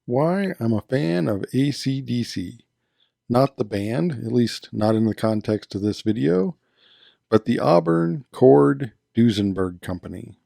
Why I'm a fan of A.C.D.C. Not the band, at least not in the context of this video, but the Auburn Cord Duesenberg Company.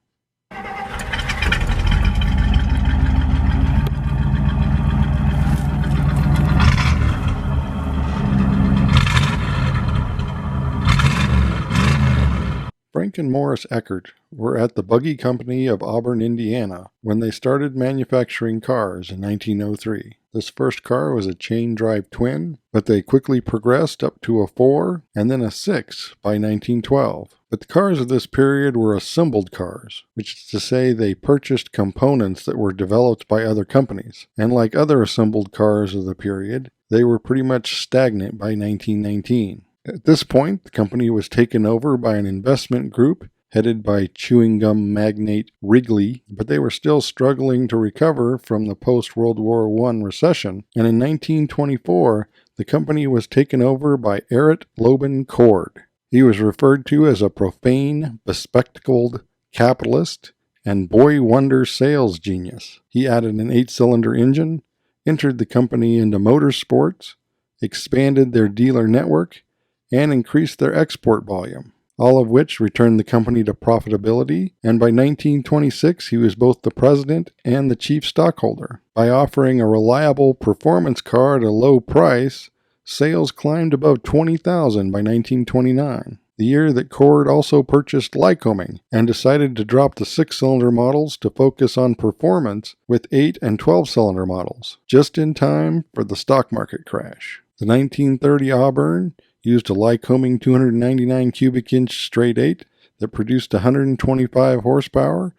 Frank and Morris Eckert were at the Buggy Company of Auburn, Indiana, when they started manufacturing cars in 1903. This first car was a chain-drive twin, but they quickly progressed up to a 4 and then a 6 by 1912. But the cars of this period were assembled cars, which is to say they purchased components that were developed by other companies. And like other assembled cars of the period, they were pretty much stagnant by 1919. At this point, the company was taken over by an investment group headed by chewing gum magnate Wrigley, but they were still struggling to recover from the post-World War I recession, and in 1924, the company was taken over by Eric Loban Cord. He was referred to as a profane, bespectacled capitalist and boy wonder sales genius. He added an 8-cylinder engine, entered the company into motorsports, expanded their dealer network, and increased their export volume, all of which returned the company to profitability, and by 1926 he was both the president and the chief stockholder. By offering a reliable performance car at a low price, sales climbed above 20,000 by 1929, the year that Cord also purchased Lycoming and decided to drop the 6-cylinder models to focus on performance with 8 and 12-cylinder models, just in time for the stock market crash. The 1930 Auburn used a Lycoming 299 cubic inch straight 8 that produced 125 horsepower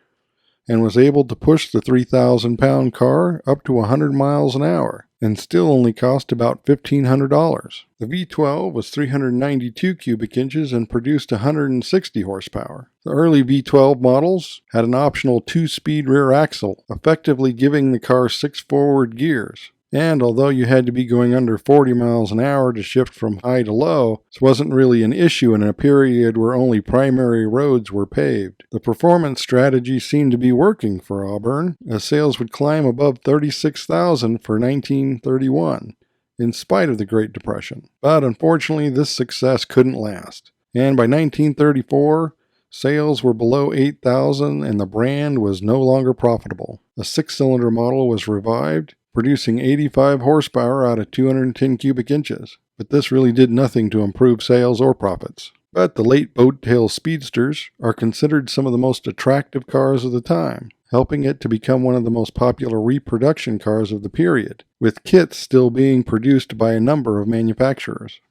and was able to push the 3,000-pound car up to 100 miles an hour and still only cost about $1,500. The V12 was 392 cubic inches and produced 160 horsepower. The early V12 models had an optional 2-speed rear axle, effectively giving the car 6 forward gears. And although you had to be going under 40 miles an hour to shift from high to low, this wasn't really an issue in a period where only primary roads were paved. The performance strategy seemed to be working for Auburn, as sales would climb above 36,000 for 1931, in spite of the Great Depression. But unfortunately, this success couldn't last. And by 1934, sales were below 8,000 and the brand was no longer profitable. A 6-cylinder model was revived, producing 85 horsepower out of 210 cubic inches, but this really did nothing to improve sales or profits. But the late boat-tail speedsters are considered some of the most attractive cars of the time, helping it to become one of the most popular reproduction cars of the period, with kits still being produced by a number of manufacturers.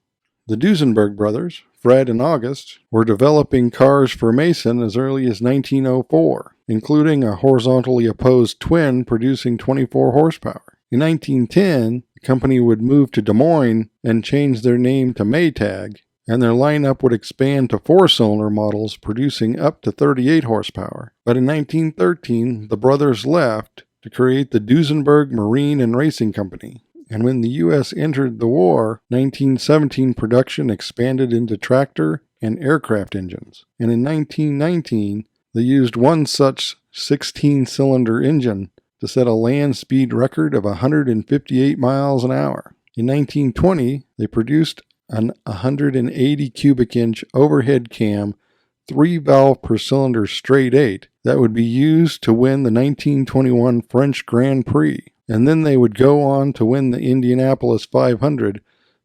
The Duesenberg brothers, Fred and August, were developing cars for Mason as early as 1904, including a horizontally opposed twin producing 24 horsepower. In 1910, the company would move to Des Moines and change their name to Maytag, and their lineup would expand to 4-cylinder models producing up to 38 horsepower. But in 1913, the brothers left to create the Duesenberg Marine and Racing Company. And when the U.S. entered the war, 1917 production expanded into tractor and aircraft engines. And in 1919, they used one such 16-cylinder engine to set a land speed record of 158 miles an hour. In 1920, they produced an 180 cubic inch overhead cam 3-valve per cylinder straight 8 that would be used to win the 1921 French Grand Prix. And then they would go on to win the Indianapolis 500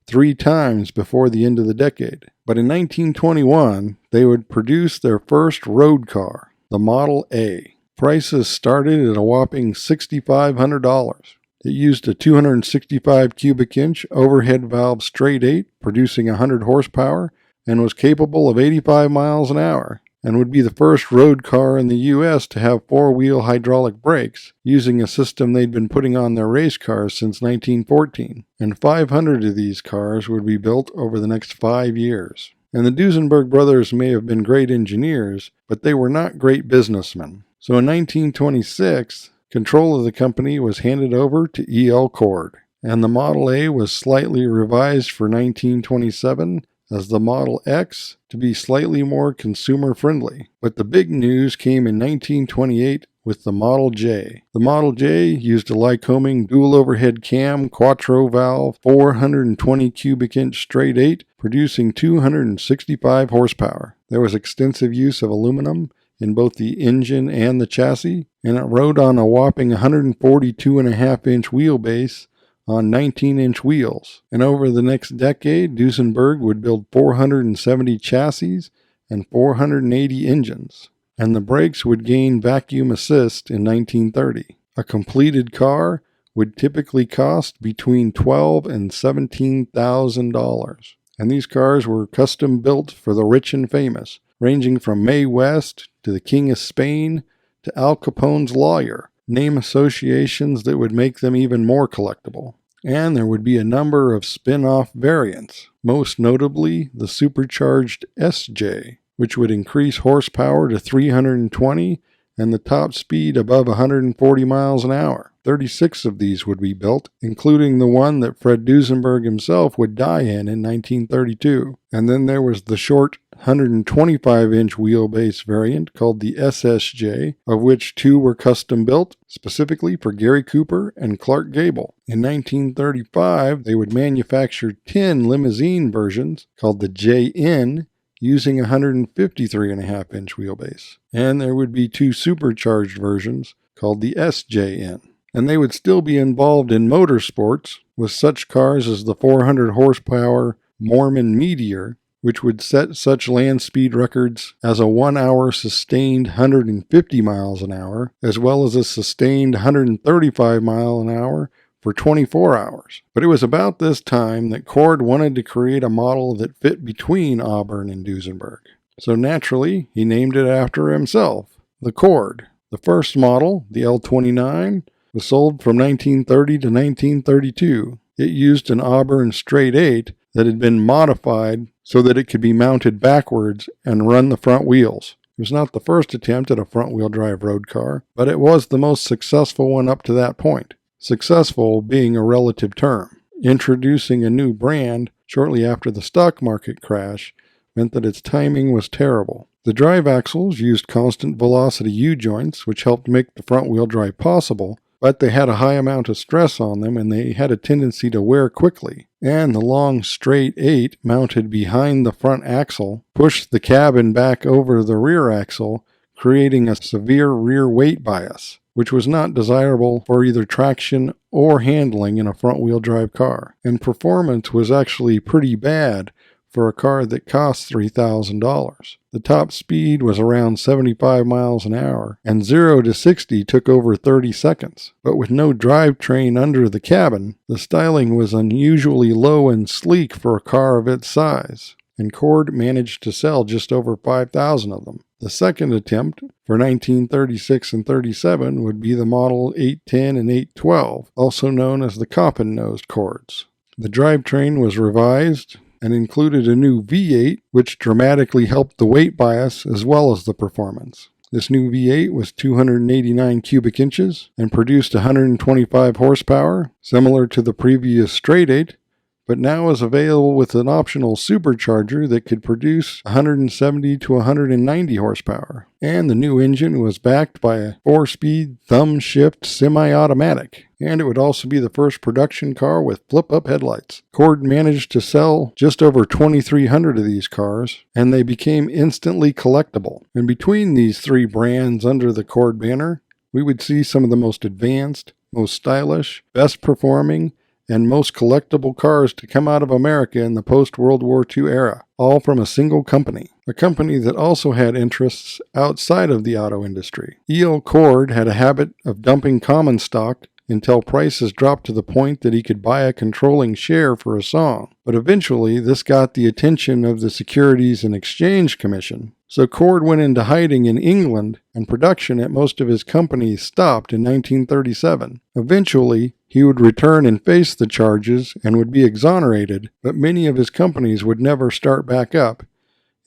3 times before the end of the decade. But in 1921, they would produce their first road car, the Model A. Prices started at a whopping $6,500. It used a 265 cubic inch overhead valve straight 8, producing 100 horsepower, and was capable of 85 miles an hour, and would be the first road car in the U.S. to have 4-wheel hydraulic brakes, using a system they'd been putting on their race cars since 1914. And 500 of these cars would be built over the next 5 years. And the Duesenberg brothers may have been great engineers, but they were not great businessmen. So in 1926, control of the company was handed over to E.L. Cord, and the Model A was slightly revised for 1927 as the Model X to be slightly more consumer-friendly. But the big news came in 1928 with the Model J. The Model J used a Lycoming dual overhead cam quattro valve 420 cubic inch straight 8, producing 265 horsepower. There was extensive use of aluminum in both the engine and the chassis, and it rode on a whopping 142.5-inch wheelbase on 19-inch wheels. And over the next decade, Duesenberg would build 470 chassis and 480 engines, and the brakes would gain vacuum assist in 1930. A completed car would typically cost between $12,000 and $17,000, and these cars were custom built for the rich and famous, ranging from Mae West to the King of Spain to Al Capone's lawyer, name associations that would make them even more collectible. And there would be a number of spin-off variants, most notably the supercharged SJ, which would increase horsepower to 320 and the top speed above 140 miles an hour. 36 of these would be built, including the one that Fred Duesenberg himself would die in 1932. And then there was the short 125-inch wheelbase variant called the SSJ, of which 2 were custom built, specifically for Gary Cooper and Clark Gable. In 1935, they would manufacture 10 limousine versions called the JN, using a 153.5-inch wheelbase. And there would be 2 supercharged versions called the SJN. And they would still be involved in motorsports with such cars as the 400 horsepower Mormon Meteor, which would set such land speed records as a 1-hour sustained 150 miles an hour, as well as a sustained 135 mile an hour for 24 hours. But it was about this time that Cord wanted to create a model that fit between Auburn and Duesenberg. So naturally, he named it after himself, the Cord. The first model, the L29, was sold from 1930 to 1932. It used an Auburn straight 8 that had been modified so that it could be mounted backwards and run the front wheels. It was not the first attempt at a front-wheel drive road car, but it was the most successful one up to that point. Successful being a relative term. Introducing a new brand shortly after the stock market crash meant that its timing was terrible. The drive axles used constant velocity U-joints, which helped make the front-wheel drive possible, but they had a high amount of stress on them and they had a tendency to wear quickly. And the long straight 8 mounted behind the front axle pushed the cabin back over the rear axle, creating a severe rear weight bias, which was not desirable for either traction or handling in a front-wheel drive car. And performance was actually pretty bad for a car that cost $3,000. The top speed was around 75 miles an hour, and 0 to 60 took over 30 seconds. But with no drivetrain under the cabin, the styling was unusually low and sleek for a car of its size, and Cord managed to sell just over 5,000 of them. The second attempt, for 1936 and 37, would be the Model 810 and 812, also known as the coffin-nosed Cords. The drivetrain was revised and included a new V8, which dramatically helped the weight bias as well as the performance. This new V8 was 289 cubic inches and produced 125 horsepower, similar to the previous straight 8, but now is available with an optional supercharger that could produce 170 to 190 horsepower. And the new engine was backed by a 4-speed thumb-shift semi-automatic, and it would also be the first production car with flip-up headlights. Cord managed to sell just over 2,300 of these cars, and they became instantly collectible. And between these 3 brands under the Cord banner, we would see some of the most advanced, most stylish, best performing, and most collectible cars to come out of America in the post-World War II era, all from a single company. A company that also had interests outside of the auto industry. E.L. Cord had a habit of dumping common stock until prices dropped to the point that he could buy a controlling share for a song. But eventually, this got the attention of the Securities and Exchange Commission. So Cord went into hiding in England, and production at most of his companies stopped in 1937. Eventually, he would return and face the charges and would be exonerated, but many of his companies would never start back up,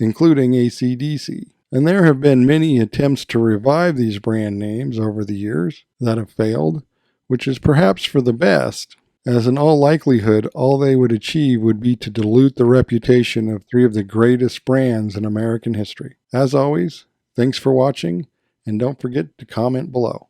including A.C.D.C. And there have been many attempts to revive these brand names over the years that have failed, which is perhaps for the best, as in all likelihood all they would achieve would be to dilute the reputation of 3 of the greatest brands in American history. As always, thanks for watching, and don't forget to comment below.